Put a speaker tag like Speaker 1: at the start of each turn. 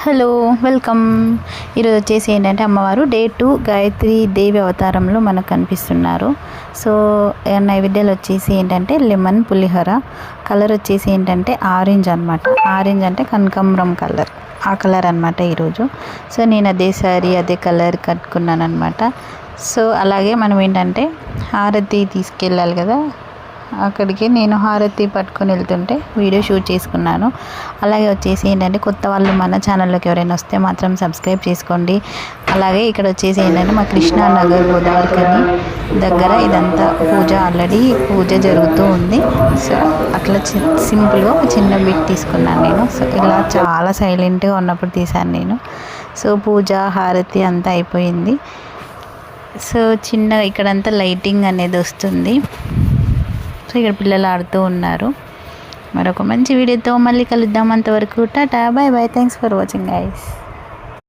Speaker 1: Hello welcome. ఈరోజు వచ్చేసి ఏంటంటే అమ్మవారు డే 2 గాయత్రి దేవి అవతారంలో మనకు కనిపిస్తున్నారు. సో నైవేద్యాలు వచ్చేసి ఏంటంటే లెమన్ పులిహోర. కలర్ వచ్చేసి ఏంటంటే ఆరెంజ్ అనమాట. ఆరెంజ్ అంటే కనకాంబరం కలర్, ఆ కలర్ అనమాట ఈరోజు. సో నేను అదే సారీ అదే కలర్ కట్టుకున్నాను అనమాట. సో అలాగే మనం ఏంటంటే హారతి తీసుకెళ్ళాలి కదా, అక్కడికి నేను హారతి పట్టుకొని వెళ్తుంటే వీడియో షూట్ చేసుకున్నాను. అలాగే వచ్చేసి ఏంటంటే కొత్త వాళ్ళు మన ఛానల్లోకి ఎవరైనా వస్తే మాత్రం సబ్స్క్రైబ్ చేసుకోండి. అలాగే ఇక్కడ వచ్చేసి ఏంటంటే మా కృష్ణానగర్ గోదావరికని దగ్గర ఇదంతా పూజ, ఆల్రెడీ పూజ జరుగుతూ ఉంది. సో అట్లా సింపుల్గా ఒక చిన్న బిట్ తీసుకున్నాను నేను. సో ఇలా చాలా సైలెంట్గా ఉన్నప్పుడు తీశాను నేను. సో పూజ హారతి అంతా అయిపోయింది. సో చిన్న ఇక్కడంతా లైటింగ్ అనేది వస్తుంది. సో ఇక్కడ పిల్లలు ఆడుతూ ఉన్నారు. మరొక మంచి వీడియోతో మళ్ళీ కలుద్దాం. అంతవరకు టాటా, bye bye. Thanks for watching guys.